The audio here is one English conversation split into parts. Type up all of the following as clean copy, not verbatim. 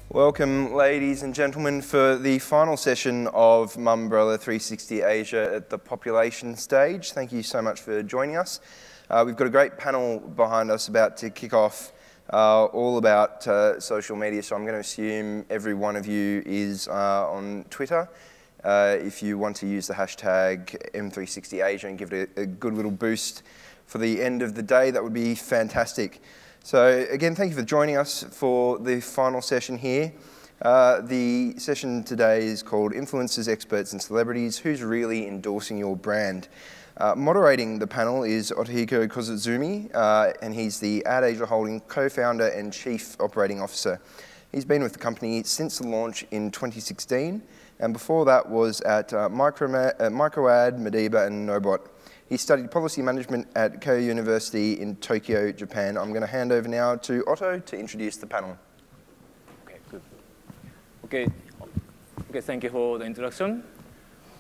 Welcome, ladies and gentlemen, for the final session of Mumbrella 360 Asia at the population stage. Thank you so much for joining us. We've got a great panel behind us about to kick off, all about social media, so I'm going to assume every one of you is on Twitter. If you want to use the hashtag M360Asia and give it a good little boost for the end of the day, that would be fantastic. So again, thank you for joining us for the final session here. The session today is called Influencers, Experts and Celebrities, Who's Really Endorsing Your Brand? Moderating the panel is Otohiko Kozuzumi, and he's the Ad Asia Holding co-founder and chief operating officer. He's been with the company since the launch in 2016, and before that was at Microad, Mediba and Nobot. He studied policy management at Keio University in Tokyo, Japan. I'm going to hand over now to Otto to introduce the panel. Okay, good. Okay, thank you for the introduction.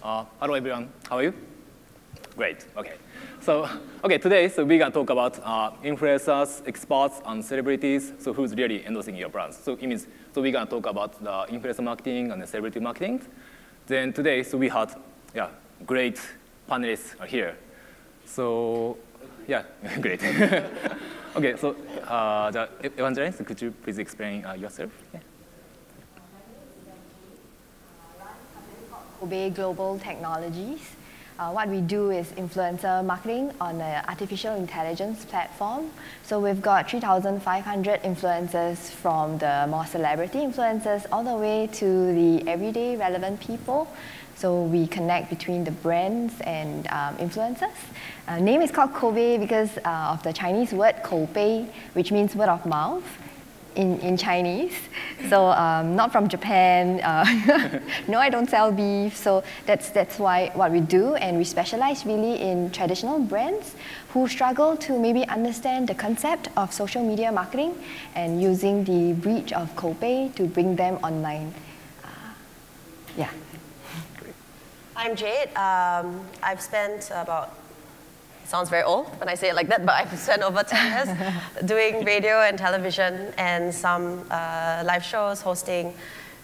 Hello everyone, how are you? Great, okay. So, today we're going to talk about influencers, experts, and celebrities, so who's really endorsing your brands. So it means, we're going to talk about the influencer marketing and the celebrity marketing. Then today, we had great panelists here. So, yeah, great. Okay, so Evangelist, could you please explain yourself? Yeah. Kobe Global Technologies. What we do is influencer marketing on an artificial intelligence platform. So we've got 3,500 influencers from the more celebrity influencers all the way to the everyday relevant people. So we connect between the brands and influencers. Name is called Kobe because of the Chinese word Koubei, which means word of mouth in Chinese. So not from Japan. No, I don't sell beef. So that's why what we do, and we specialize really in traditional brands who struggle to maybe understand the concept of social media marketing and using the bridge of Kobe to bring them online. Yeah. I'm Jade. I've spent about, it sounds very old when I say it like that, but I've spent over 10 years doing radio and television and some live shows, hosting.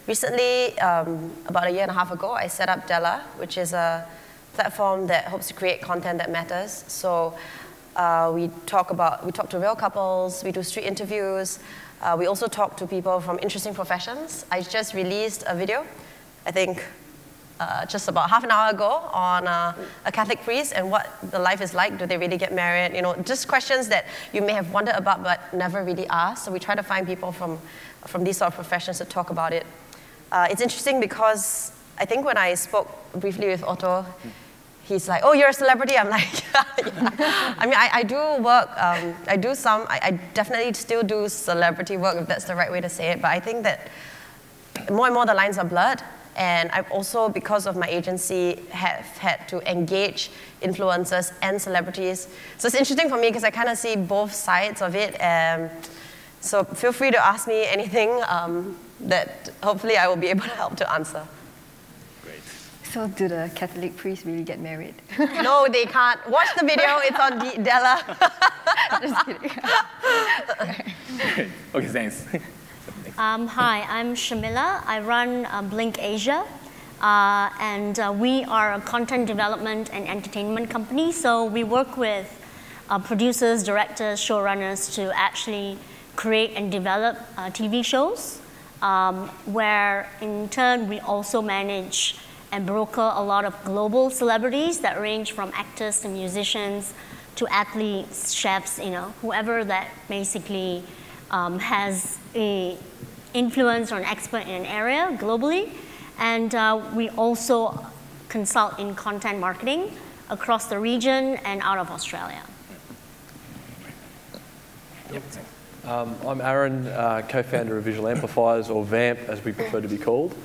Recently, about a year and a half ago, I set up Della, which is a platform that hopes to create content that matters. So we talk to real couples, we do street interviews, we also talk to people from interesting professions. I just released a video, I think, just about half an hour ago on a Catholic priest and what the life is like. Do they really get married? You know, just questions that you may have wondered about but never really asked. So we try to find people from these sort of professions to talk about it. It's interesting because I think when I spoke briefly with Otto, he's like, oh, you're a celebrity? I'm like, yeah. I mean, I do work, I definitely still do celebrity work, if that's the right way to say it. But I think that more and more the lines are blurred. And I've also, because of my agency, have had to engage influencers and celebrities. So it's interesting for me because I kind of see both sides of it. So feel free to ask me anything that hopefully I will be able to help to answer. Great. So do the Catholic priests really get married? No, they can't. Watch the video. It's on Della. Just kidding. Okay, thanks. Hi, I'm Shamila. I run Blink Asia, and we are a content development and entertainment company. So we work with producers, directors, showrunners to actually create and develop TV shows, where in turn we also manage and broker a lot of global celebrities that range from actors to musicians to athletes, chefs, you know, whoever that basically has a influence or an expert in an area globally. And we also consult in content marketing across the region and out of Australia. Yep. I'm Aaron, co-founder of Visual Amplifiers, or VAMP as we prefer to be called.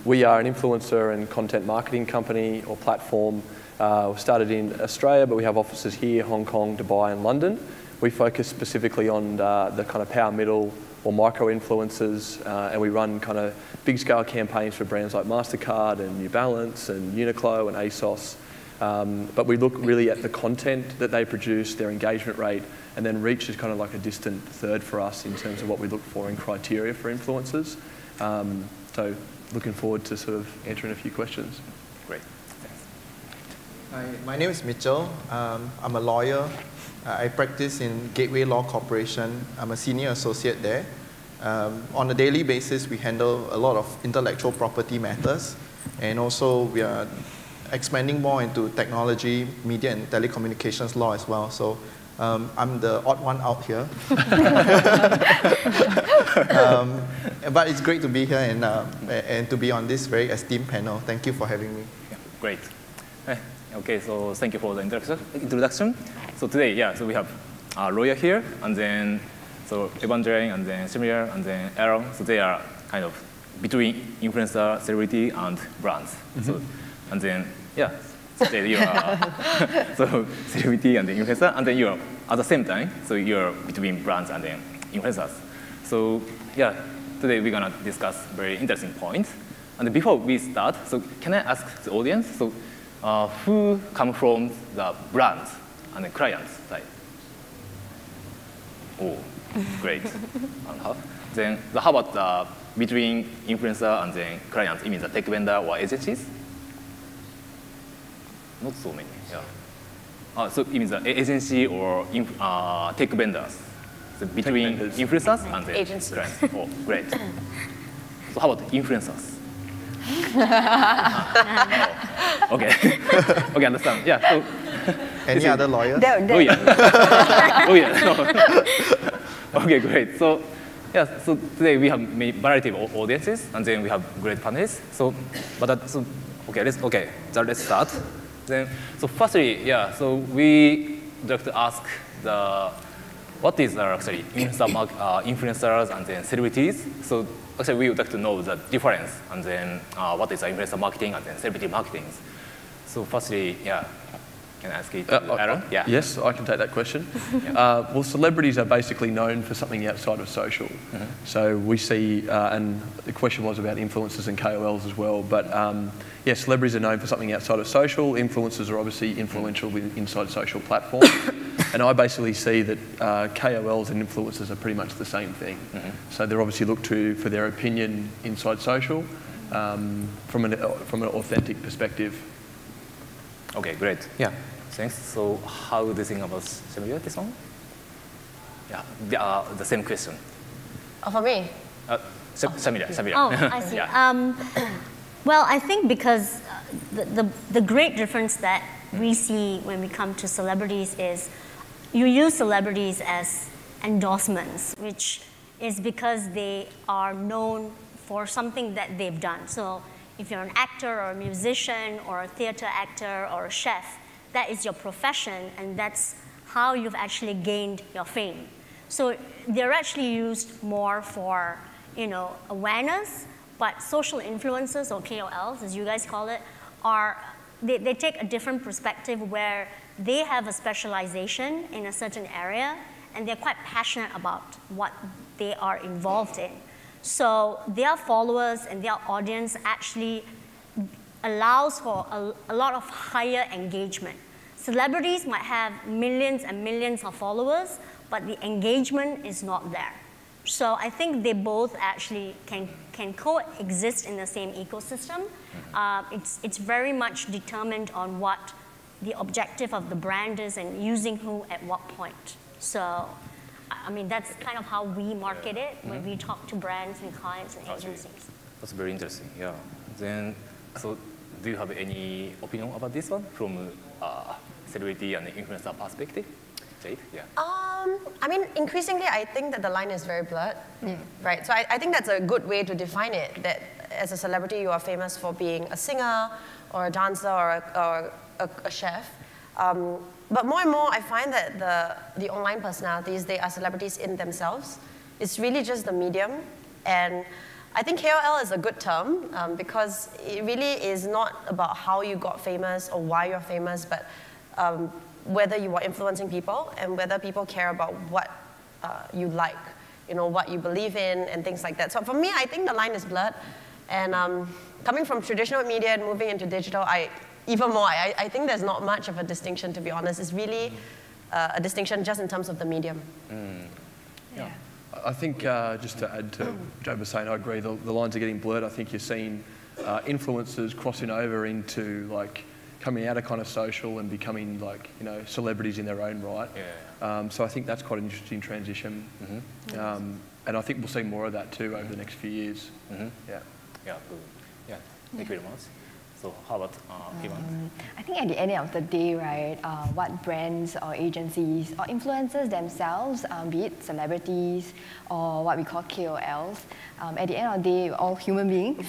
We are an influencer and content marketing company or platform. We started in Australia, but we have offices here, Hong Kong, Dubai and London. We focus specifically on the kind of power middle or micro influencers, and we run kind of big scale campaigns for brands like MasterCard and New Balance and Uniqlo and ASOS. But we look really at the content that they produce, their engagement rate, and then reach is kind of like a distant third for us in terms of what we look for in criteria for influencers. So looking forward to sort of answering a few questions. Great. Hi, my name is Mitchell. I'm a lawyer. I practice in Gateway Law Corporation. I'm a senior associate there. On a daily basis, we handle a lot of intellectual property matters, and also we are expanding more into technology, media, and telecommunications law as well. So I'm the odd one out here. But it's great to be here and to be on this very esteemed panel. Thank you for having me. Yeah, great. Okay, so thank you for the introduction. So today, yeah, so we have a lawyer here, and then so Evangeline, and then Shemila, and then Aaron. So they are kind of between influencer, celebrity, and brands. So, and then yeah, so you are so celebrity and then influencer, and then you're at the same time. So you're between brands and then influencers. So yeah, today we're gonna discuss very interesting points. And before we start, so can I ask the audience? So who come from the brands and the clients side? Oh, great. Then how about between influencer and then clients? You mean the tech vendor or agencies? Not so many. Yeah. So it means the agency or tech vendors. So between influencers and the Agencies. clients. Oh, great. So how about influencers? Oh, okay. Okay, understand. Yeah. So, Any other lawyers? oh yeah. Oh yeah. Okay, great. So yeah. So today we have many variety of audiences, and then we have great panelists. So, so let's start. Then, so firstly, yeah. So we like to ask what is actually influencers and then celebrities. So actually, we would like to know the difference, and then what is influencer marketing and then celebrity marketing. So firstly, yeah, can I ask it to Aaron? Yeah. Yes, I can take that question. Well, celebrities are basically known for something outside of social. So we see, and the question was about influencers and KOLs as well, but yeah, celebrities are known for something outside of social. Influencers are obviously influential inside social platforms. And I basically see that KOLs and influencers are pretty much the same thing. So they're obviously looked to for their opinion inside social from an authentic perspective. Okay, great. Yeah, thanks. So how do you think about Shemila, this one? Yeah, the same question. Oh, for me? Shemila. Oh, I see. Yeah. Well, I think because the great difference that we see when we come to celebrities is you use celebrities as endorsements, which is because they are known for something that they've done. So if you're an actor or a musician or a theater actor or a chef, that is your profession, and that's how you've actually gained your fame. So they're actually used more for, awareness, but social influencers, or KOLs, as you guys call it, they take a different perspective where they have a specialization in a certain area, and they're quite passionate about what they are involved in. So their followers and their audience actually allows for a lot of higher engagement. Celebrities might have millions and millions of followers, but the engagement is not there. So I think they both actually can coexist in the same ecosystem. It's very much determined on what the objective of the brand is and using who at what point. So, I mean, that's kind of how we market it when we talk to brands and clients and agencies. That's very interesting, yeah. Then, so do you have any opinion about this one from celebrity and influencer perspective? Jade? Yeah. I mean, increasingly, I think that the line is very blurred, right? So I think that's a good way to define it, that as a celebrity, you are famous for being a singer or a dancer or a chef. But more and more, I find that the online personalities, they are celebrities in themselves. It's really just the medium. And I think KOL is a good term because it really is not about how you got famous or why you're famous, but whether you are influencing people and whether people care about what you like, what you believe in and things like that. So for me, I think the line is blurred. And coming from traditional media and moving into digital, I even more. I think there's not much of a distinction, to be honest. It's really a distinction just in terms of the medium. Yeah. I think just to add to what Jade was saying, I agree, the lines are getting blurred. I think you're seeing influencers crossing over into like coming out of kind of social and becoming like, you know, celebrities in their own right. Yeah. So I think that's quite an interesting transition. And I think we'll see more of that too over the next few years. Yeah. Yeah. Good. Yeah. Thank you very much. So how about Ivan? I think at the end of the day, right, what brands or agencies or influencers themselves, be it celebrities or what we call KOLs, at the end of the day, we're all human beings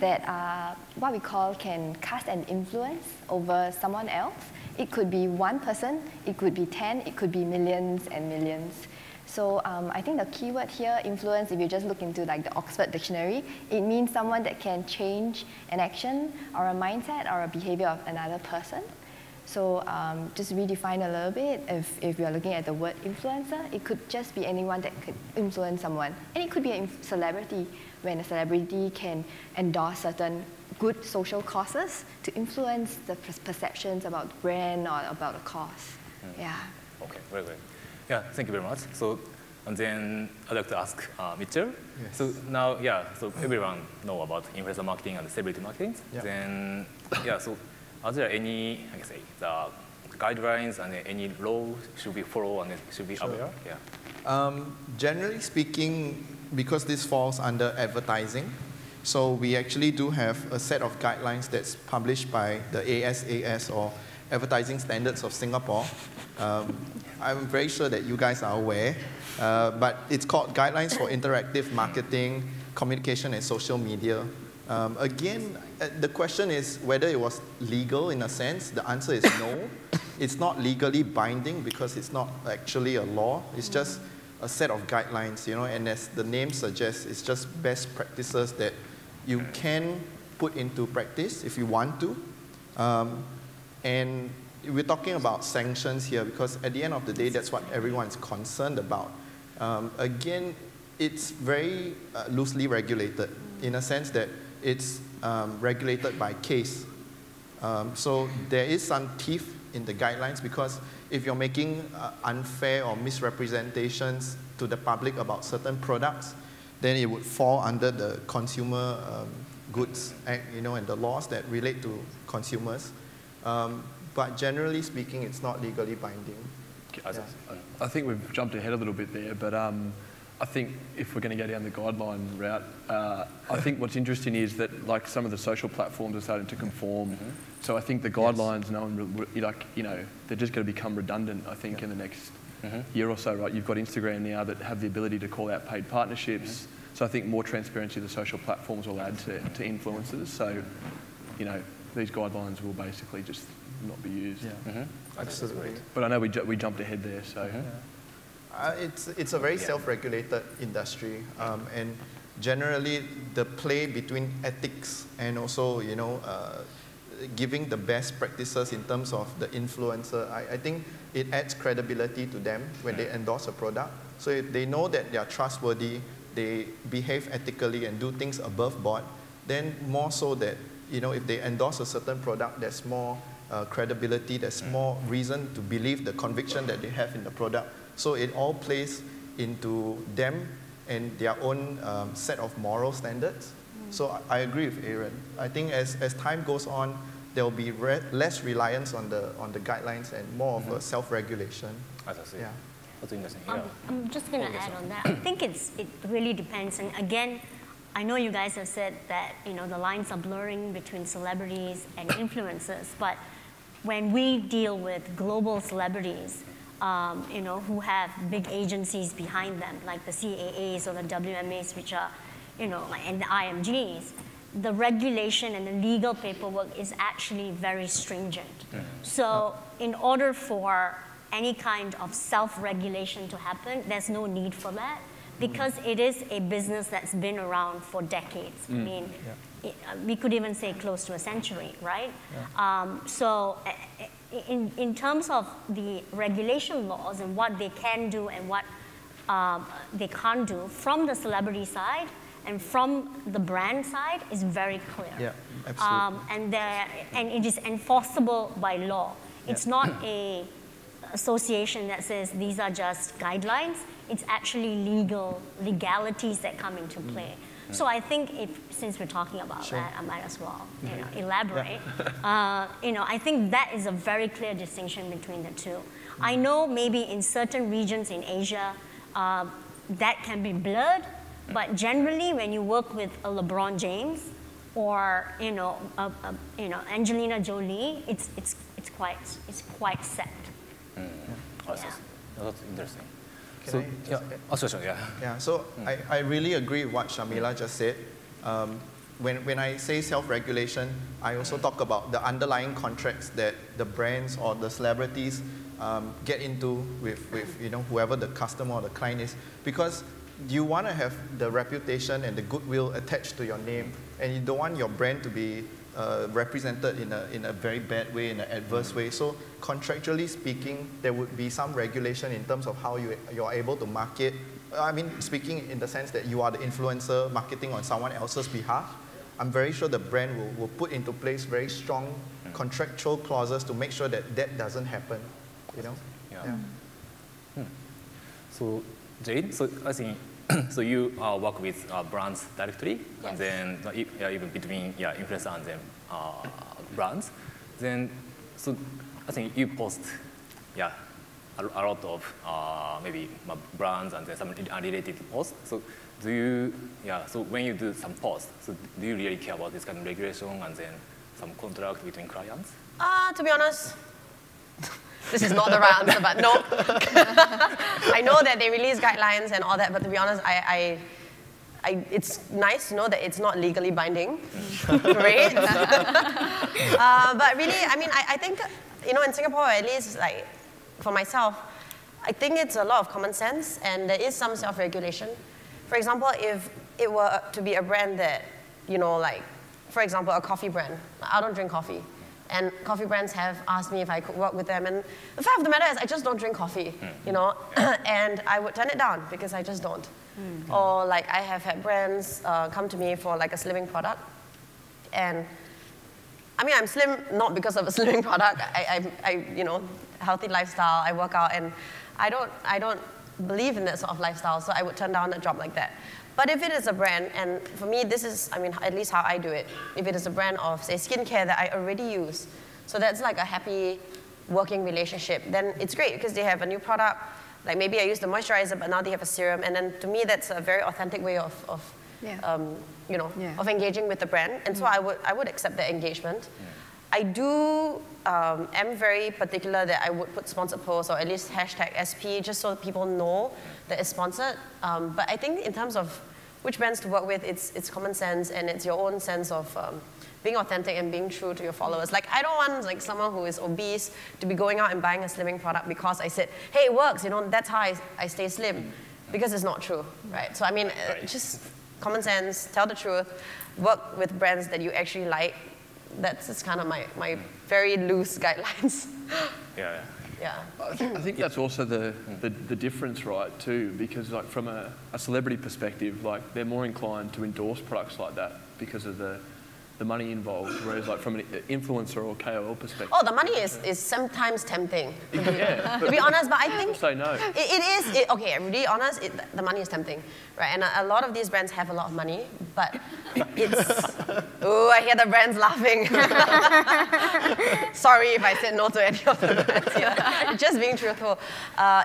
that what we call can cast an influence over someone else. It could be one person, it could be 10, it could be millions and millions. So I think the keyword here, influence, if you just look into like the Oxford Dictionary, it means someone that can change an action or a mindset or a behavior of another person. So just redefine a little bit, if you're looking at the word influencer, it could just be anyone that could influence someone. And it could be a celebrity, when a celebrity can endorse certain good social causes to influence the perceptions about the brand or about the cause. Yeah. Okay, very good. Yeah, thank you very much. So, and then I'd like to ask Mitchell. Yes. So now, yeah, so everyone know about influencer marketing and celebrity marketing. Yeah. Then, yeah, so are there any, I can say, the guidelines and any law should be followed and should be aware? Yeah. Generally speaking, because this falls under advertising, so we actually do have a set of guidelines that's published by the ASAS, or Advertising Standards of Singapore. I'm very sure that you guys are aware, but it's called Guidelines for Interactive Marketing, Communication and Social Media. Again, the question is whether it was legal in a sense. The answer is no. It's not legally binding because it's not actually a law. It's just a set of guidelines, you know, and as the name suggests, it's just best practices that you can put into practice if you want to. And we're talking about sanctions here because at the end of the day, that's what everyone's concerned about. Again, it's very loosely regulated in a sense that it's regulated by case. So there is some teeth in the guidelines because if you're making unfair or misrepresentations to the public about certain products, then it would fall under the Consumer Goods Act, you know, and the laws that relate to consumers. But generally speaking, it's not legally binding. I think we've jumped ahead a little bit there, but I think if we're going to go down the guideline route, I think what's interesting is that like some of the social platforms are starting to conform. So I think the guidelines, they're just going to become redundant, I think, in the next year or so, right? You've got Instagram now that have the ability to call out paid partnerships. So I think more transparency to the social platforms will add to influencers. So, you know, these guidelines will basically just not be used. Absolutely. But I know we jumped ahead there, so. It's a very self-regulated industry, and generally the play between ethics and also, you know, giving the best practices in terms of the influencer, I think it adds credibility to them when they endorse a product. So if they know that they are trustworthy, they behave ethically and do things above board, then more so that, you know, if they endorse a certain product, there's more credibility, there's more reason to believe the conviction that they have in the product. So it all plays into them and their own set of moral standards. So I agree with Aaron. I think as time goes on, there will be less reliance on the guidelines and more of a self-regulation. As I see. Yeah. That's interesting. I'm just going to add on that. I think it really depends. And again, I know you guys have said that, you know, the lines are blurring between celebrities and influencers, but when we deal with global celebrities, you know, who have big agencies behind them, like the CAAs or the WMAs, which are, you know, and the IMGs, the regulation and the legal paperwork is actually very stringent. So in order for any kind of self-regulation to happen, there's no need for that because it is a business that's been around for decades. I mean, we could even say close to a century, right? So in terms of the regulation laws and what they can do and what they can't do from the celebrity side, And from the brand side, it's very clear. Yeah, absolutely. And it is enforceable by law. It's not a association that says these are just guidelines. It's actually legalities that come into play. So I think since we're talking about that, I might as well elaborate. I think that is a very clear distinction between the two. I know maybe in certain regions in Asia, that can be blurred, but generally when you work with a LeBron James or Angelina Jolie, it's quite set. That's interesting. So I really agree with what Shamila just said. When I say self-regulation, I also talk about the underlying contracts that the brands or the celebrities get into with whoever the customer or the client is, because you want to have the reputation and the goodwill attached to your name, and you don't want your brand to be represented in a very bad way, in an adverse way. So contractually speaking, there would be some regulation in terms of how you are able to market. I mean, speaking in the sense that you are the influencer marketing on someone else's behalf. I'm very sure the brand will put into place very strong contractual clauses to make sure that that doesn't happen. So Jade, so I think so you work with brands directly, and then even between influencer and then brands. Then so I think you post a lot of maybe brands and then some unrelated posts. So do you so when you do some posts, so do you really care about this kind of regulation and then some contract between clients? To be honest, this is not the right answer, but no. I know that they release guidelines and all that, but to be honest, it's nice to know that it's not legally binding. Great. But really, I mean, I think, in Singapore, at least, like, for myself, I think it's a lot of common sense, and there is some self-regulation. For example, if it were to be a brand that, like, for example, a coffee brand. I don't drink coffee. And coffee brands have asked me if I could work with them. And the fact of the matter is I just don't drink coffee, and I would turn it down because I just don't. Or like I have had brands come to me for like a slimming product. And I mean, I'm slim not because of a slimming product. I healthy lifestyle, I work out, and I don't believe in that sort of lifestyle, so I would turn down a job like that. But if it is a brand, and for me, this is, I mean, at least how I do it. If it is a brand of, say, skincare that I already use, so that's like a happy working relationship, then it's great because they have a new product. Like maybe I use the moisturizer, but now they have a serum. And then to me, that's a very authentic way of engaging with the brand. And so I would accept that engagement. I do am very particular that I would put sponsored posts or at least hashtag SP just so people know that it's sponsored. But I think in terms of which brands to work with, it's common sense and it's your own sense of being authentic and being true to your followers. Like I don't want like someone who is obese to be going out and buying a slimming product because I said, hey, it works, that's how I stay slim, because it's not true, right? So I mean, just common sense, tell the truth, work with brands that you actually like. That's just kind of my very loose guidelines. Yeah. I think that's also the difference, right, too, because like from a celebrity perspective, like they're more inclined to endorse products like that because of the money involved, whereas like from an influencer or KOL perspective. Oh, the money is sometimes tempting, to be honest, but I think say no. It is, okay, really honest, the money is tempting, right? And a lot of these brands have a lot of money, but it's, oh, I hear the brands laughing. Sorry if I said no to any of the brands here. Just being truthful.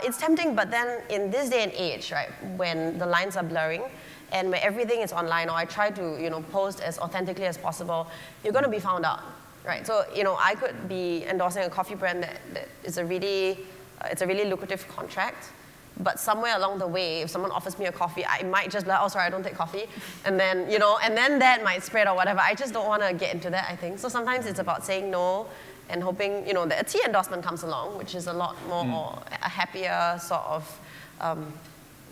It's tempting, but then in this day and age, right, when the lines are blurring, and where everything is online, or I try to post as authentically as possible, you're going to be found out, right? So I could be endorsing a coffee brand that is it's a really lucrative contract, but somewhere along the way, if someone offers me a coffee, I might just be like, oh, sorry, I don't take coffee, and then and then that might spread or whatever. I just don't want to get into that, I think. So sometimes it's about saying no and hoping that a tea endorsement comes along, which is a lot more a happier sort of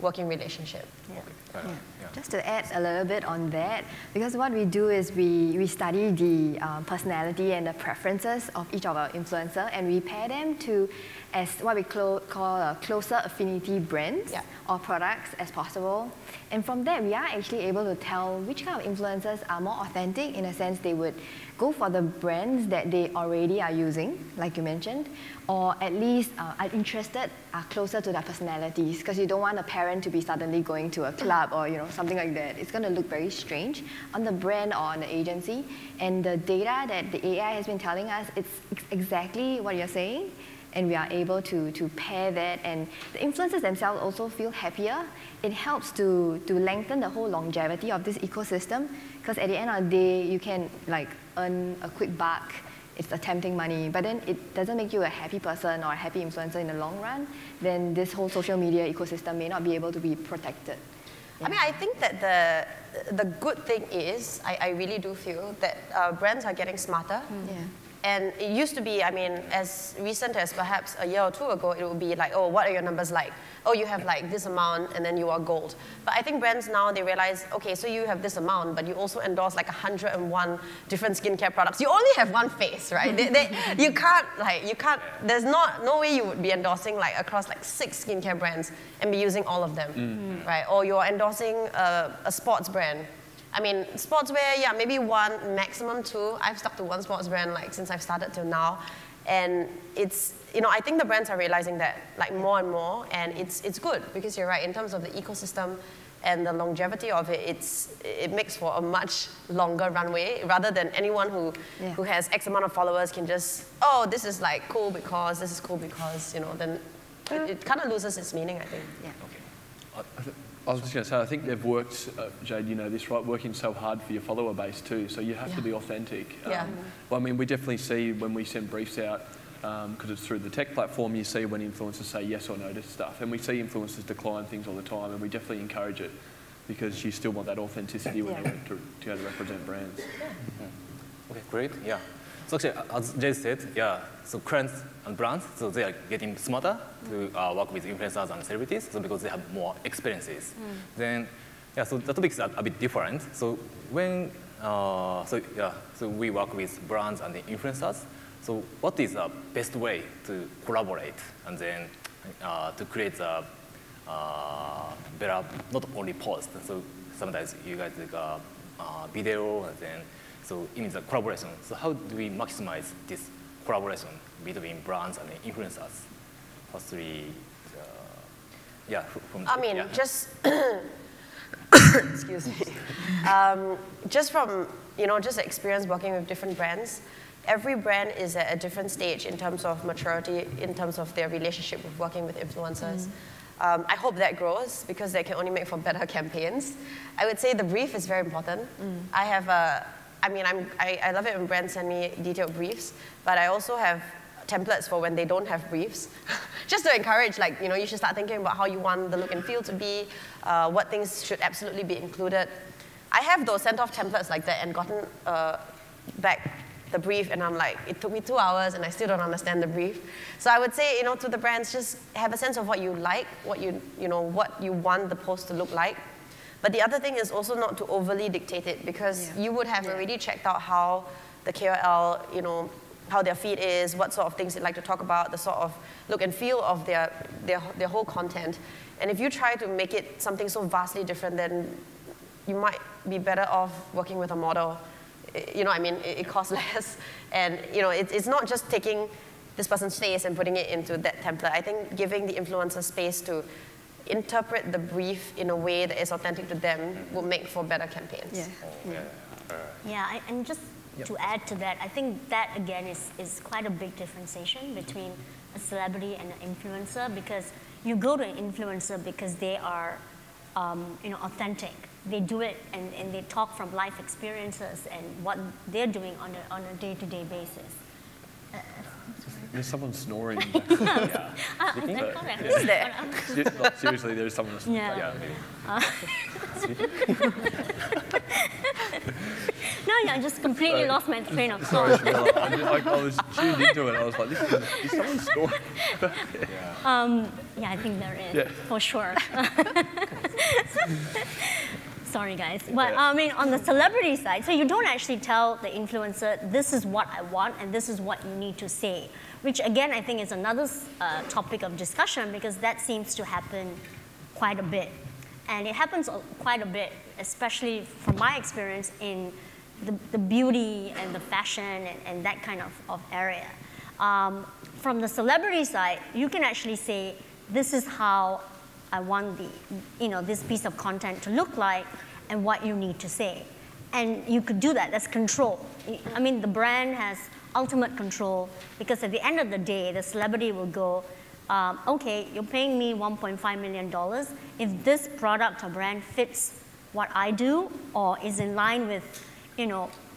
working relationship. Just to add a little bit on that, because what we do is we study the personality and the preferences of each of our influencer, and we pair them to as what we call closer affinity brands or products as possible. And from that, we are actually able to tell which kind of influencers are more authentic, in a sense they would go for the brands that they already are using, like you mentioned, or at least are interested, are closer to their personalities, because you don't want a parent to be suddenly going to a club or something like that. It's going to look very strange on the brand or on the agency. And the data that the AI has been telling us, it's exactly what you're saying, and we are able to pair that, and the influencers themselves also feel happier. It helps to lengthen the whole longevity of this ecosystem, because at the end of the day, you can earn a quick buck. It's tempting money, but then it doesn't make you a happy person or a happy influencer in the long run. Then this whole social media ecosystem may not be able to be protected. I mean, I think that the good thing is, I really do feel that brands are getting smarter. And it used to be, I mean, as recent as perhaps a year or two ago, it would be like, oh, what are your numbers like? Oh, you have like this amount, and then you are gold. But I think brands now, they realize, okay, so you have this amount, but you also endorse like 101 different skincare products. You only have one face, right? You can't, there's no way you would be endorsing across 6 skincare brands and be using all of them, right? Or you're endorsing a sports brand. I mean, sportswear, yeah, maybe 1, maximum 2. I've stuck to 1 sports brand since I've started till now. And it's, I think the brands are realizing that more and more, and it's good, because you're right, in terms of the ecosystem and the longevity of it, it makes for a much longer runway, rather than anyone who has X amount of followers can just, oh, this is cool because, this is cool because, then it kind of loses its meaning, I think. Yeah. Okay. I was just going to say, I think they've worked, Jade, you know this, right, working so hard for your follower base too, so you have to be authentic. Well, I mean, we definitely see when we send briefs out, because it's through the tech platform, you see when influencers say yes or no to stuff, and we see influencers decline things all the time, and we definitely encourage it, because you still want that authenticity when they want to represent brands. Okay, great, yeah. So actually, as Jay said, so clients and brands, so they are getting smarter to work with influencers and celebrities, so because they have more experiences. Then, so the topics are a bit different. So when, so we work with brands and the influencers. So what is the best way to collaborate and then to create a better, not only post, so sometimes you guys like a video and then, so in the collaboration, so how do we maximize this collaboration between brands and influencers? Firstly, just excuse me. Just from just experience working with different brands, every brand is at a different stage in terms of maturity, in terms of their relationship with working with influencers. I hope that grows, because they can only make for better campaigns. I would say the brief is very important. I love it when brands send me detailed briefs, but I also have templates for when they don't have briefs, just to encourage, you should start thinking about how you want the look and feel to be, what things should absolutely be included. I have those sent off templates like that and gotten back the brief, and I'm like, it took me 2 hours and I still don't understand the brief. So I would say, to the brands, just have a sense of what you like, what you want the post to look like. But the other thing is also not to overly dictate it, because you would have already checked out how the KOL, how their feed is, what sort of things they'd like to talk about, the sort of look and feel of their whole content. And if you try to make it something so vastly different, then you might be better off working with a model. It costs less. And, it's not just taking this person's face and putting it into that template. I think giving the influencer space to interpret the brief in a way that is authentic to them will make for better campaigns. And just to add to that, I think that again is quite a big differentiation between a celebrity and an influencer, because you go to an influencer because they are authentic. They do it and they talk from life experiences and what they're doing on a day-to-day basis. There's someone snoring. Is there? Seriously, there's someone snoring. I just completely lost my train of Sorry, thought. I was tuned into it. I was like, is someone snoring? I think there is, for sure. Sorry, guys. But I mean, on the celebrity side, so you don't actually tell the influencer, this is what I want and this is what you need to say, which again, I think is another topic of discussion because that seems to happen quite a bit. And it happens quite a bit, especially from my experience in the beauty and the fashion and that kind of area. From the celebrity side, you can actually say, this is how I want this piece of content to look like and what you need to say. And you could do that, that's control. I mean, the brand has ultimate control because at the end of the day, the celebrity will go, okay, you're paying me $1.5 million. If this product or brand fits what I do or is in line with,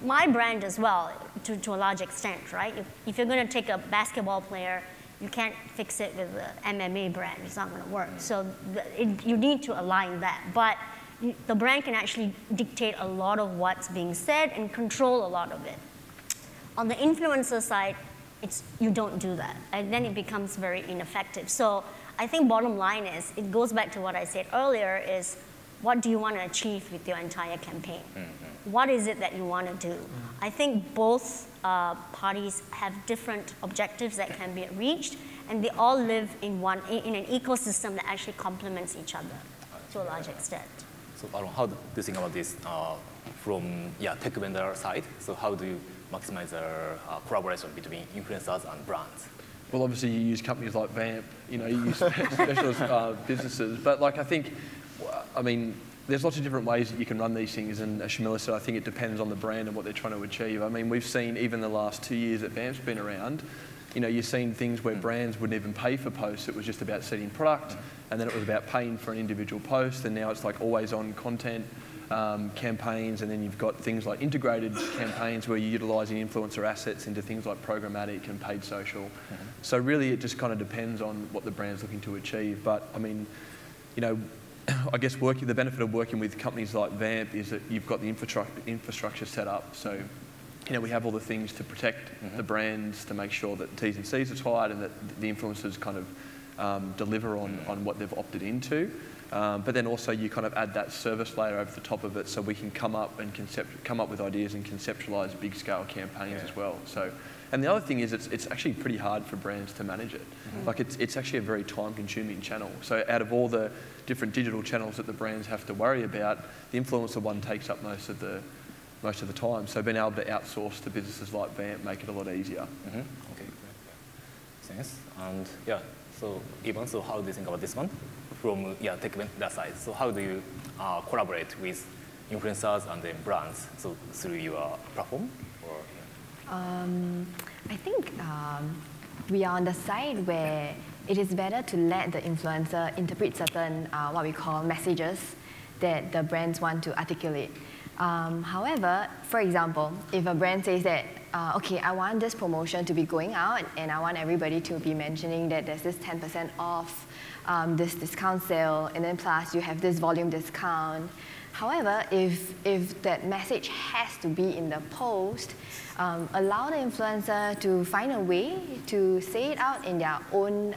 my brand as well, to a large extent, right? If you're going to take a basketball player, you can't fix it with an MMA brand. It's not going to work. So you need to align that. But the brand can actually dictate a lot of what's being said and control a lot of it. On the influencer side, you don't do that. And then it becomes very ineffective. So I think bottom line is, it goes back to what I said earlier, is what do you want to achieve with your entire campaign? What is it that you want to do? I think both parties have different objectives that can be reached, and they all live in an ecosystem that actually complements each other to a large extent. So how do you think about this from tech vendor side? So how do you maximize the collaboration between influencers and brands? Well, obviously you use companies like Vamp, you use specialist businesses, but I think, there's lots of different ways that you can run these things, and as Shamila said, I think it depends on the brand and what they're trying to achieve. We've seen even the last 2 years that Vamp's been around, you've seen things where brands wouldn't even pay for posts. It was just about setting product, and then it was about paying for an individual post, and now it's like always on content campaigns, and then you've got things like integrated campaigns where you're utilising influencer assets into things like programmatic and paid social. So really it just kind of depends on what the brand's looking to achieve. But I guess the benefit of working with companies like Vamp is that you've got the infrastructure set up. So, we have all the things to protect the brands, to make sure that T's and C's are tight and that the influencers kind of deliver on what they've opted into. But then also you kind of add that service layer over the top of it, so we can come up with ideas and conceptualize big scale campaigns as well. So. And the other thing is it's actually pretty hard for brands to manage it. It's actually a very time-consuming channel. So out of all the different digital channels that the brands have to worry about, the influencer one takes up most of the time. So being able to outsource to businesses like Vamp make it a lot easier. Okay, great. Thanks. And so Ivan, so how do you think about this one from tech vendor side? So how do you collaborate with influencers and then brands through your platform? I think we are on the side where it is better to let the influencer interpret certain what we call messages that the brands want to articulate. However, for example, if a brand says that, okay, I want this promotion to be going out and I want everybody to be mentioning that there's this 10% off, this discount sale, and then plus you have this volume discount. However, if that message has to be in the post, allow the influencer to find a way to say it out in their own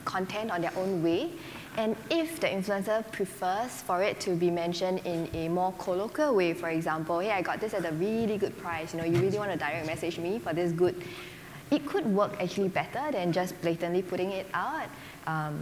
content on their own way. And if the influencer prefers for it to be mentioned in a more colloquial way, for example, hey, I got this at a really good price, you really want to direct message me for this good, it could work actually better than just blatantly putting it out.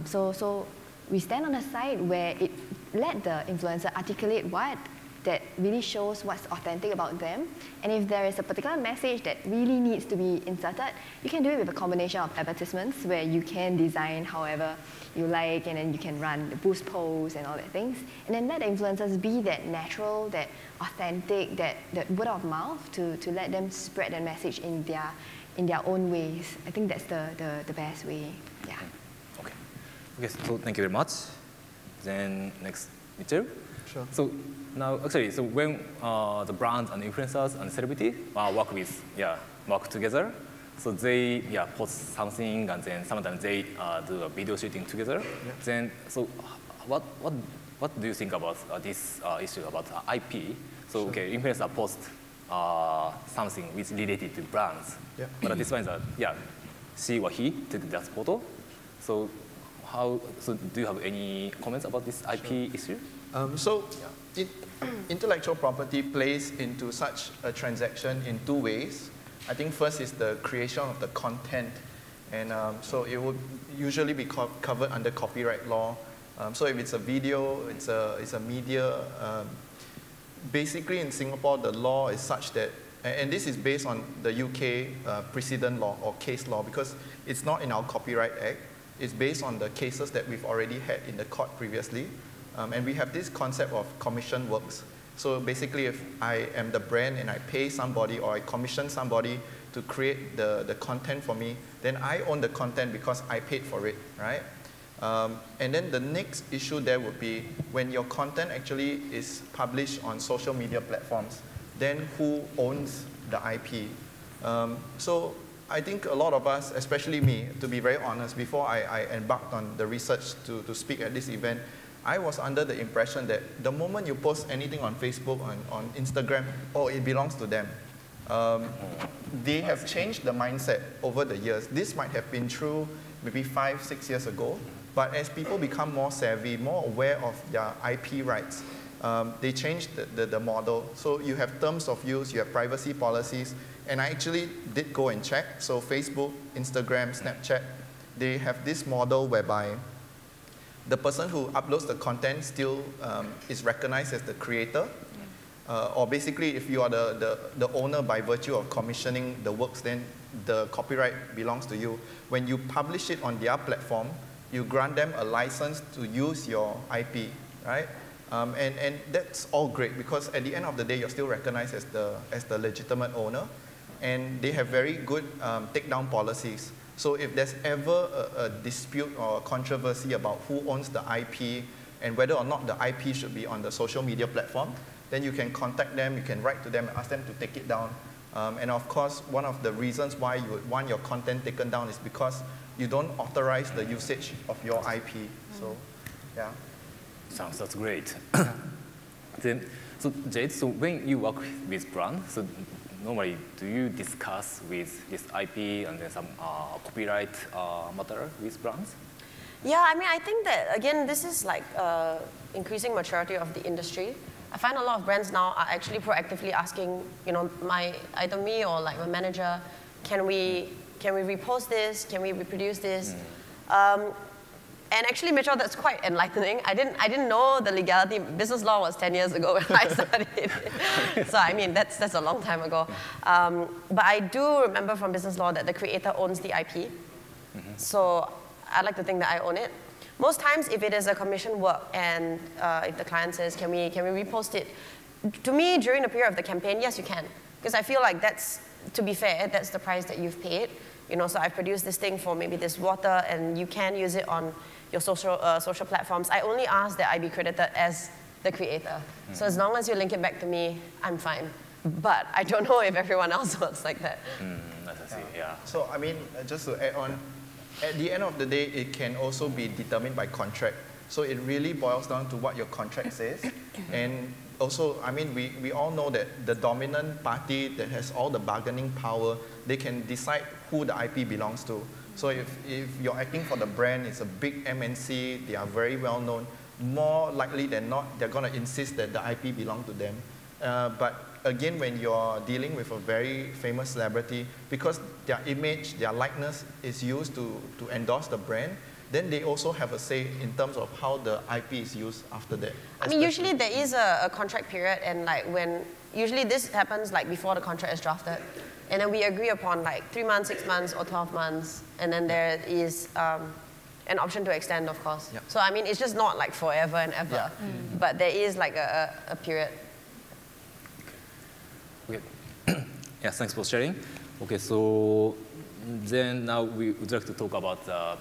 So we stand on the side where it let the influencer articulate what that really shows what's authentic about them. And if there is a particular message that really needs to be inserted, you can do it with a combination of advertisements where you can design however you like, and then you can run the boost posts and all that things. And then let the influencers be that natural, that authentic, that word of mouth to let them spread that message in their own ways. I think that's the best way. Yeah. Okay, so thank you very much. Then next, Mitchell. Sure. So now, actually, so when the brands and influencers and celebrity work together, so they post something, and then sometimes they do a video shooting together. Yeah. Then, so what do you think about this issue about IP? So Sure. okay, influencer post something which related to brands, Yeah. but this one is she or he took that photo. So so do you have any comments about this IP issue? Intellectual property plays into such a transaction in two ways. I think first is the creation of the content, and so it would usually be covered under copyright law. So if it's a video, it's a media. Basically, in Singapore, the law is such that, and this is based on the UK precedent law or case law, because it's not in our Copyright Act. It's based on the cases that we've already had in the court previously. And we have this concept of commission works. So basically, if I am the brand and I pay somebody or I commission somebody to create the content for me, then I own the content because I paid for it, right? And then the next issue there would be when your content actually is published on social media platforms, then who owns the IP? So I think a lot of us, especially me, to be very honest, before I embarked on the research to speak at this event, I was under the impression that the moment you post anything on Facebook, on Instagram, oh, it belongs to them. They have changed the mindset over the years. This might have been true maybe 5, 6 years ago, but as people become more savvy, more aware of their IP rights, they changed the model. So you have terms of use, you have privacy policies, and I actually did go and check. So Facebook, Instagram, Snapchat, they have this model whereby the person who uploads the content still is recognized as the creator. Or basically, if you are the owner by virtue of commissioning the works, then the copyright belongs to you. When you publish it on their platform, you grant them a license to use your IP, right? And that's all great because at the end of the day, you're still recognized as the legitimate owner. And they have very good takedown policies. So if there's ever a dispute or a controversy about who owns the IP and whether or not the IP should be on the social media platform, then you can contact them, you can write to them and ask them to take it down. And of course, one of the reasons why you would want your content taken down is because you don't authorize the usage of your IP. So, yeah. That's great. Then, so Jade, so when you work with brands, so normally do you discuss with this IP and then some copyright matter with brands? Yeah, I mean, I think that, again, this is like increasing maturity of the industry. I find a lot of brands now are actually proactively asking, you know, either me or like my manager, can we repost this? Can we reproduce this? And actually, Mitchell, that's quite enlightening. I didn't know the legality. Business law was 10 years ago when I studied. So I mean, that's a long time ago. But I do remember from business law that the creator owns the IP. So I like to think that I own it. Most times, if it is a commission work and if the client says, can we repost it? To me, during the period of the campaign, yes, you can. Because I feel like that's, to be fair, that's the price that you've paid. You know, so I've produced this thing for maybe this water and you can use it on your social platforms. I only ask that I be credited as the creator. So as long as you link it back to me, I'm fine. But I don't know if everyone else works like that. I see, yeah. So I mean, just to add on, at the end of the day, it can also be determined by contract. So it really boils down to what your contract says. And also, I mean, we all know that the dominant party that has all the bargaining power, they can decide who the IP belongs to. So if you're acting for the brand, it's a big MNC, they are very well known, more likely than not, they're going to insist that the IP belongs to them. But again, when you're dealing with a very famous celebrity, because their image, their likeness is used to endorse the brand, then they also have a say in terms of how the IP is used after that. I mean, usually there is a contract period, and like usually this happens like before the contract is drafted, and then we agree upon like 3 months, 6 months, or 12 months, and then there is an option to extend, of course. Yep. So I mean, it's just not like forever and ever, but there is like a period. Okay. Yeah, thanks for sharing. Okay, so then now we would like to talk about the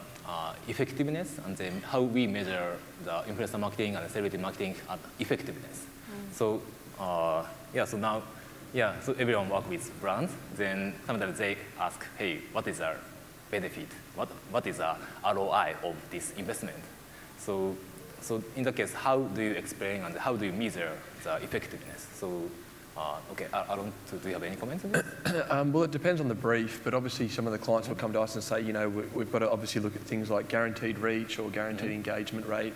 effectiveness and then how we measure the influencer marketing and celebrity marketing at effectiveness. So so now, so everyone works with brands. Then sometimes they ask, hey, what is our benefit? What is the ROI of this investment? So in that case, how do you explain and how do you measure the effectiveness? So Okay, Aaron, do you have any comments on this? Well, it depends on the brief, but obviously some of the clients will come to us and say, you know, we've got to obviously look at things like guaranteed reach or guaranteed engagement rate.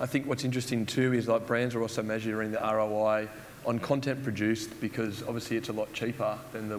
I think what's interesting too is like brands are also measuring the ROI on content produced because obviously it's a lot cheaper than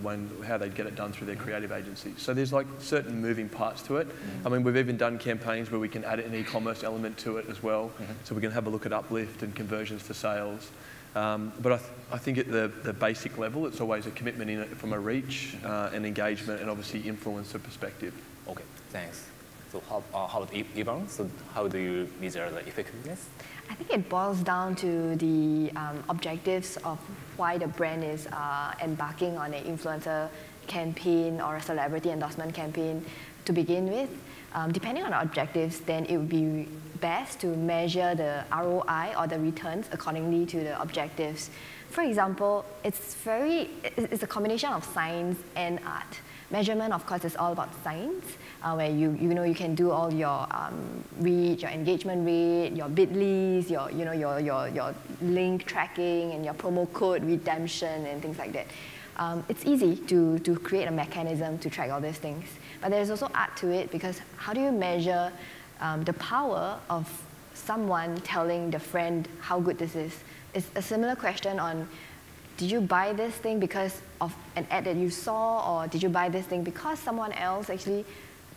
how they'd get it done through their creative agencies. So there's like certain moving parts to it. I mean, we've even done campaigns where we can add an e-commerce element to it as well. So we can have a look at uplift and conversions to sales. But I think at the basic level, it's always a commitment in it from a reach and engagement and obviously influencer perspective. Okay, thanks. So how about Ivan? So how do you measure the effectiveness? I think it boils down to the objectives of why the brand is embarking on an influencer campaign or a celebrity endorsement campaign to begin with. Depending on the objectives, then it would be best to measure the ROI or the returns accordingly to the objectives. For example, it's a combination of science and art. Measurement, of course, is all about science, where you can do all your reach, your engagement rate, your bit.lys, your link tracking, and your promo code redemption and things like that. It's easy to create a mechanism to track all these things. But there's also art to it because how do you measure the power of someone telling the friend how good this is? It's a similar question on, did you buy this thing because of an ad that you saw, or did you buy this thing because someone else actually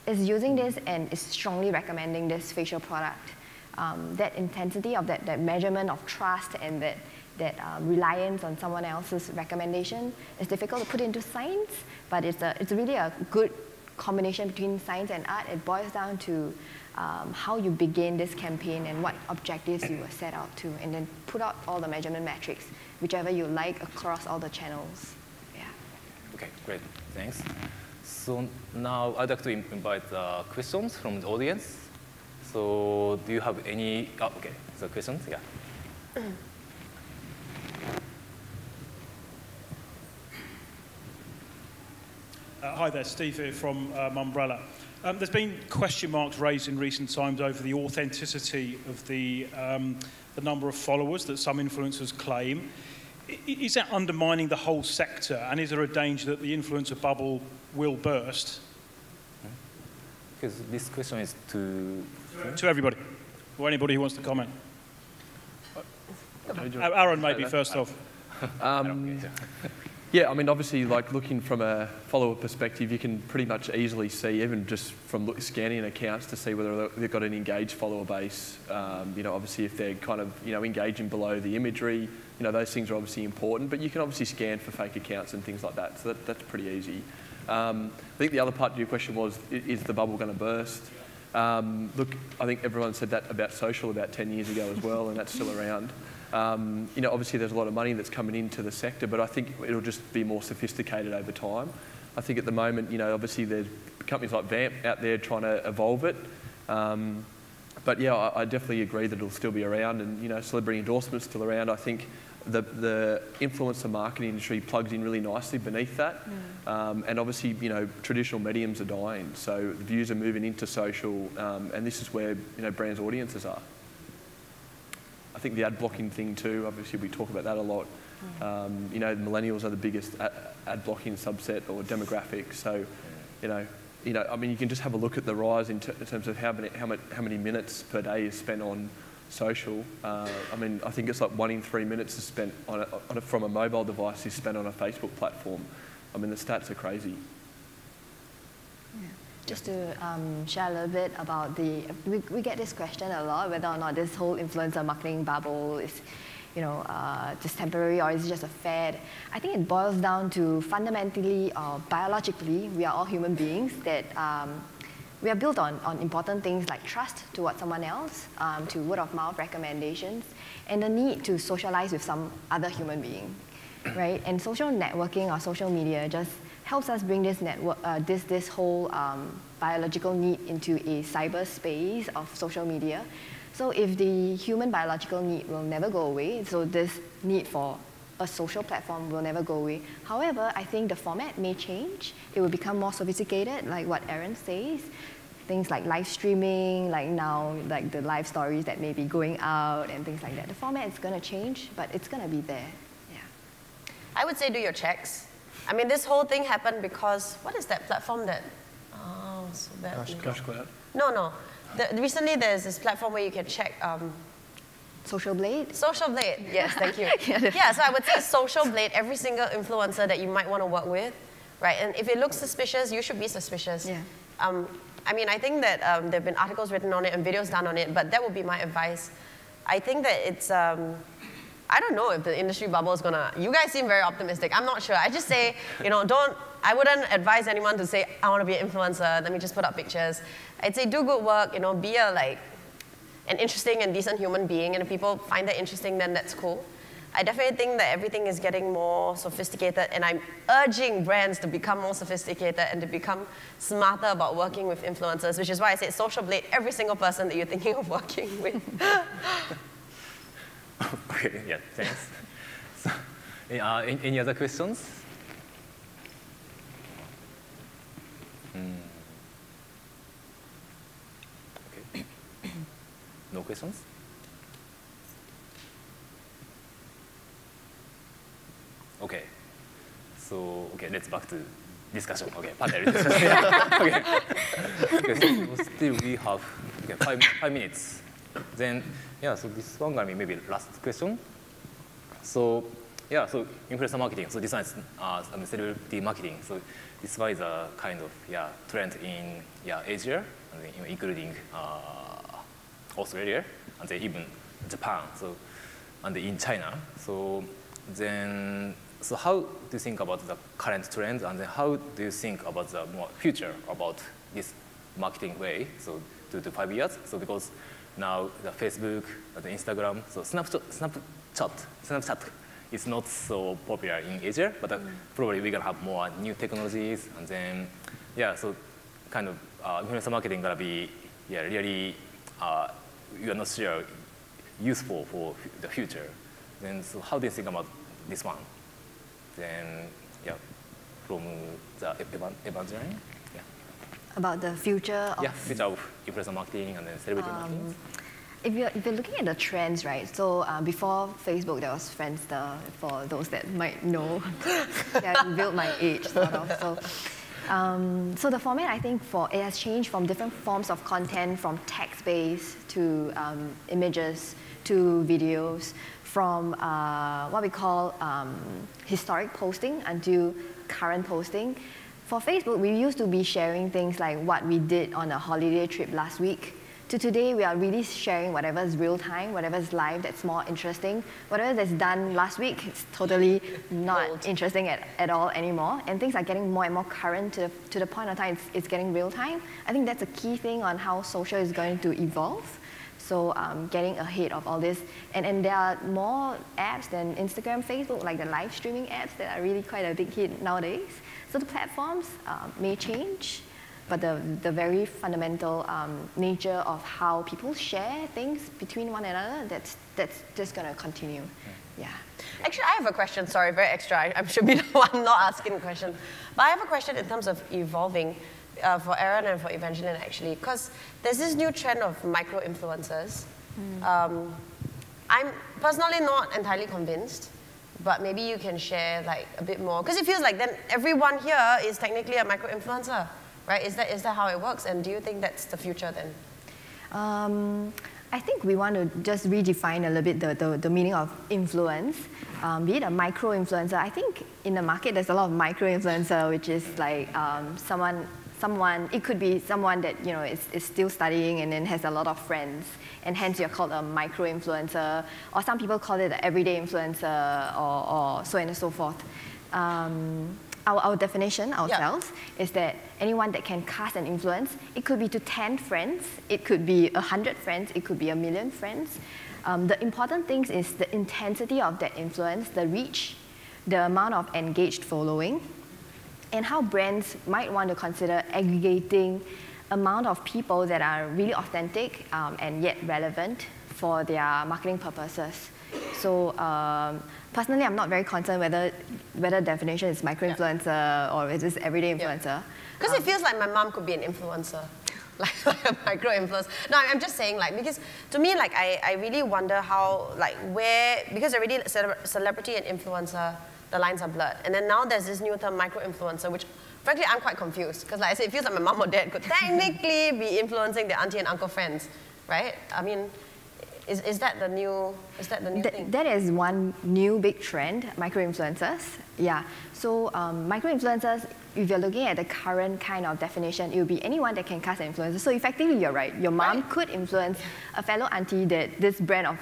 is using this and is strongly recommending this facial product? That intensity of that measurement of trust and that reliance on someone else's recommendation is difficult to put into science, but it's really a good combination between science and art. It boils down to how you begin this campaign and what objectives you were set out to, and then put out all the measurement metrics, whichever you like across all the channels. Yeah. Okay, great, thanks. So now I'd like to invite questions from the audience. So do you have any, okay, so questions, yeah. Hi there, Steve here from Mumbrella. There's been question marks raised in recent times over the authenticity of the number of followers that some influencers claim. Is that undermining the whole sector, and is there a danger that the influencer bubble will burst? Because this question is to everybody, or anybody who wants to comment. Aaron, maybe first off. Yeah, I mean, obviously, like looking from a follower perspective, you can pretty much easily see, even just from scanning accounts, to see whether they've got an engaged follower base. Obviously, if they're kind of, engaging below the imagery, those things are obviously important. But you can obviously scan for fake accounts and things like that, so that's pretty easy. I think the other part of your question was, is the bubble going to burst? Look, I think everyone said that about social about 10 years ago as well, and that's still around. Obviously there's a lot of money that's coming into the sector, but I think it'll just be more sophisticated over time. I think at the moment, obviously there's companies like Vamp out there trying to evolve it. But yeah, I definitely agree that it'll still be around, and celebrity endorsement's still around. I think the influencer marketing industry plugs in really nicely beneath that. And obviously, traditional mediums are dying, so the views are moving into social, and this is where brands' audiences are. I think the ad blocking thing too, obviously we talk about that a lot. Millennials are the biggest ad blocking subset or demographic. So, I mean, you can just have a look at the rise in terms of how many minutes per day is spent on social. I mean, I think it's like 1 in 3 minutes is spent from a mobile device is spent on a Facebook platform. I mean, the stats are crazy. Yeah. Just to share a little bit about we get this question a lot, whether or not this whole influencer marketing bubble is, just temporary, or is it just a fad? I think it boils down to fundamentally, biologically, we are all human beings that we are built on important things like trust towards someone else, to word of mouth recommendations, and the need to socialize with some other human being, right? And social networking or social media just helps us bring this network, this whole biological need into a cyberspace of social media. So if the human biological need will never go away, so this need for a social platform will never go away. However, I think the format may change. It will become more sophisticated, like what Aaron says. Things like live streaming, like now, like the live stories that may be going out and things like that. The format is going to change, but it's going to be there. I would say do your checks. I mean, this whole thing happened because, what is that platform that, oh, so bad. Gosh, Cloud. No. Recently there's this platform where you can check. Social Blade? Social Blade, yes, thank you. Yeah, so I would say Social Blade, every single influencer that you might want to work with, right? And if it looks suspicious, you should be suspicious. Yeah. I mean, I think that there have been articles written on it and videos done on it, but that would be my advice. I think that it's, I don't know if the industry bubble is gonna, you guys seem very optimistic. I'm not sure. I just say, you know, I wouldn't advise anyone to say, I want to be an influencer, let me just put up pictures. I'd say do good work, you know, be an interesting and decent human being, and if people find that interesting, then that's cool. I definitely think that everything is getting more sophisticated, and I'm urging brands to become more sophisticated and to become smarter about working with influencers, which is why I said Social Blade every single person that you're thinking of working with. Okay, yeah, thanks. So, any other questions? Okay. No questions? Okay. So, okay, let's back to discussion. Okay, panel discussion. Okay, so still we have five minutes. Then, yeah, so this one gonna be maybe last question. So, yeah, so influencer marketing. So this one is celebrity marketing. So this one is a kind of trend in Asia, and including Australia, and then even Japan. So and in China. So then, so how do you think about the current trend, and then how do you think about the more future about this marketing way? So 2 to 5 years. So because now the Facebook, the Instagram, so Snapchat is not so popular in Asia, but probably we're gonna have more new technologies, and then so kind of influencer marketing gonna be really you're not sure useful for the future. Then so how do you think about this one? Then from the Evangeline. About the future of... future of influencer marketing and then celebrity marketing. If you're looking at the trends, right? So before Facebook, there was Friendster, for those that might know. You built my age, sort of. So the format, I think, it has changed from different forms of content, from text-based to images to videos, from what we call historic posting until current posting. For Facebook, we used to be sharing things like what we did on a holiday trip last week. To today, we are really sharing whatever's real time, whatever's live that's more interesting. Whatever that's done last week, it's totally not interesting at all anymore. And things are getting more and more current to the point of time it's getting real time. I think that's a key thing on how social is going to evolve. So getting ahead of all this. And there are more apps than Instagram, Facebook, like the live streaming apps that are really quite a big hit nowadays. So the platforms may change, but the very fundamental nature of how people share things between one another, that's just going to continue. Yeah. Actually, I have a question. Sorry, very extra. I should be the one not asking the question. But I have a question in terms of evolving for Aaron and for Evangeline, actually, because there's this new trend of micro-influencers. I'm personally not entirely convinced, but maybe you can share like a bit more, because it feels like then everyone here is technically a micro-influencer, right? Is that how it works? And do you think that's the future then? I think we want to just redefine a little bit the meaning of influence. Be it a micro-influencer, I think in the market there's a lot of micro-influencer, which is like someone, it could be someone that is still studying and then has a lot of friends, and hence you're called a micro-influencer, or some people call it an everyday influencer, or so on and so forth. Our definition ourselves is that anyone that can cast an influence, it could be to 10 friends, it could be 100 friends, it could be 1 million friends. The important thing is the intensity of that influence, the reach, the amount of engaged following, and how brands might want to consider aggregating amount of people that are really authentic and yet relevant for their marketing purposes. So personally, I'm not very concerned whether definition is micro-influencer or is this everyday influencer. Because it feels like my mom could be an influencer, like a micro-influencer. No, I'm just saying, like, because to me, like, I really wonder how, like, because already celebrity and influencer the lines are blurred. And then now there's this new term, micro-influencer, which frankly I'm quite confused. Because like I said, it feels like my mom or dad could technically be influencing their auntie and uncle friends, right? I mean, is that the new thing? That is one new big trend, micro-influencers. Yeah, so micro-influencers, if you're looking at the current kind of definition, it will be anyone that can cast an influencer. So effectively, you're right. Your mom could influence a fellow auntie that this brand of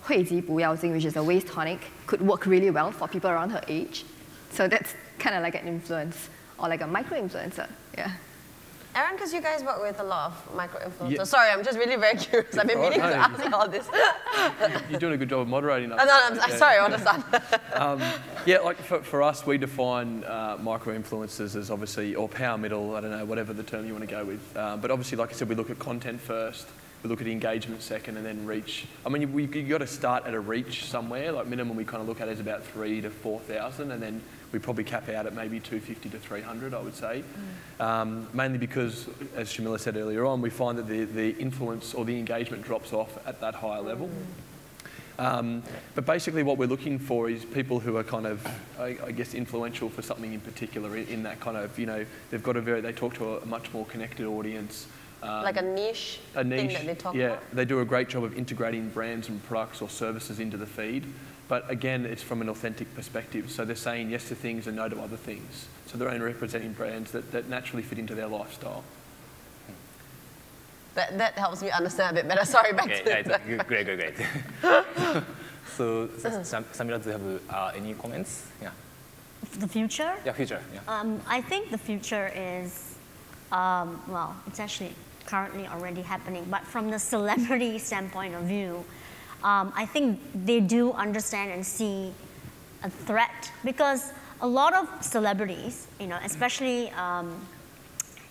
惠及不要紧, which is a waist tonic, could work really well for people around her age. So that's kind of like an influence, or like a micro-influencer, yeah. Aaron, because you guys work with a lot of micro-influencers. Yeah. Sorry, I'm just really very curious. I've been meaning to ask you all this. You're doing a good job of moderating us. I'm sorry, I'll just start. Yeah, like for us, we define micro-influencers as obviously, or power middle, I don't know, whatever the term you want to go with. But obviously, like I said, we look at content first. We look at engagement second, and then reach. I mean, you've got to start at a reach somewhere. Like minimum, we kind of look at is about 3,000 to 4,000, and then we probably cap out at maybe 250 to 300, I would say. Mainly because, as Shamila said earlier on, we find that the influence or the engagement drops off at that higher level. But basically, what we're looking for is people who are kind of, I guess, influential for something in particular. In that kind of, they've got they talk to a much more connected audience. Like a niche thing that they talk about? Yeah, they do a great job of integrating brands and products or services into the feed. But again, it's from an authentic perspective. So they're saying yes to things and no to other things. So they're only representing brands that naturally fit into their lifestyle. That helps me understand a bit better. Sorry, back to right. Great. So, Samira, do you have any comments? Yeah. The future? Yeah, future. Yeah. I think the future is, well, it's actually currently already happening. But from the celebrity standpoint of view, I think they do understand and see a threat, because a lot of celebrities, especially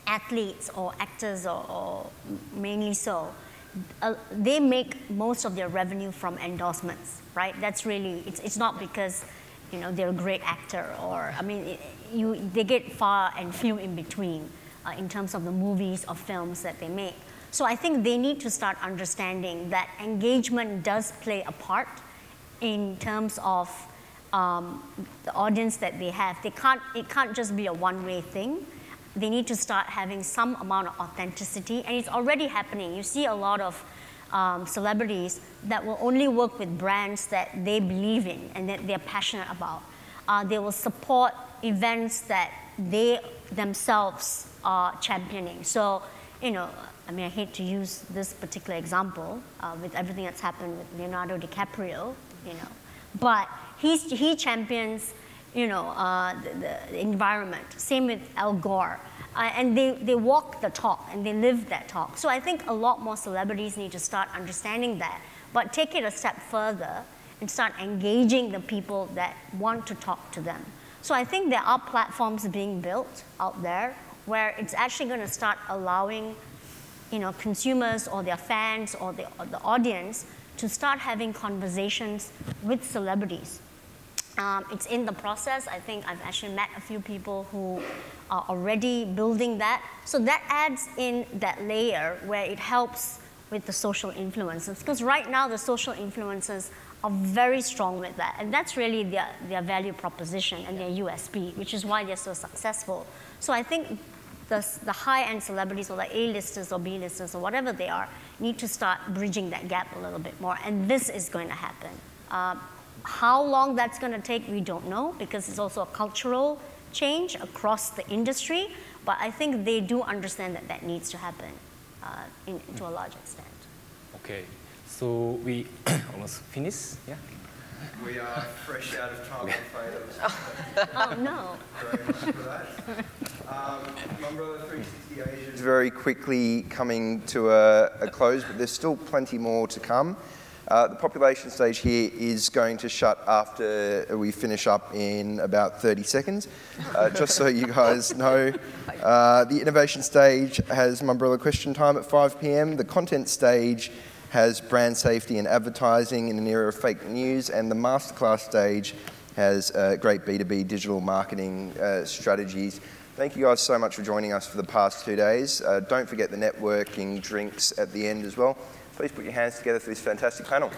athletes or actors or mainly so, they make most of their revenue from endorsements, right? That's really, it's not because they're a great actor, or, I mean, they get far and few in between in terms of the movies or films that they make. So I think they need to start understanding that engagement does play a part in terms of the audience that they have. It can't just be a one-way thing. They need to start having some amount of authenticity, and it's already happening. You see a lot of celebrities that will only work with brands that they believe in and that they're passionate about. They will support events that they themselves are championing. So, I mean, I hate to use this particular example with everything that's happened with Leonardo DiCaprio, but he champions, the environment. Same with Al Gore. And they walk the talk and they live that talk. So I think a lot more celebrities need to start understanding that, but take it a step further and start engaging the people that want to talk to them. So I think there are platforms being built out there where it's actually going to start allowing consumers or their fans or the audience to start having conversations with celebrities. It's in the process. I think I've actually met a few people who are already building that. So that adds in that layer where it helps with the social influencers. Because right now the social influencers are very strong with that. And that's really their value proposition and their USP, which is why they're so successful. So I think the high-end celebrities or the A-listers or B-listers or whatever they are need to start bridging that gap a little bit more. And this is going to happen. How long that's going to take, we don't know, because it's also a cultural change across the industry. But I think they do understand that that needs to happen to a large extent. Okay, so we almost finished, yeah? We are fresh out of time, I'm afraid. Oh, no. Very much for that. Umbrella 360 Asia is very quickly coming to a close, but there's still plenty more to come. The population stage here is going to shut after we finish up in about 30 seconds. Just so you guys know, the innovation stage has Mumbrella question time at 5 p.m. The content stage has brand safety and advertising in an era of fake news, and the masterclass stage has great B2B digital marketing strategies. Thank you guys so much for joining us for the past 2 days. Don't forget the networking drinks at the end as well. Please put your hands together for this fantastic panel.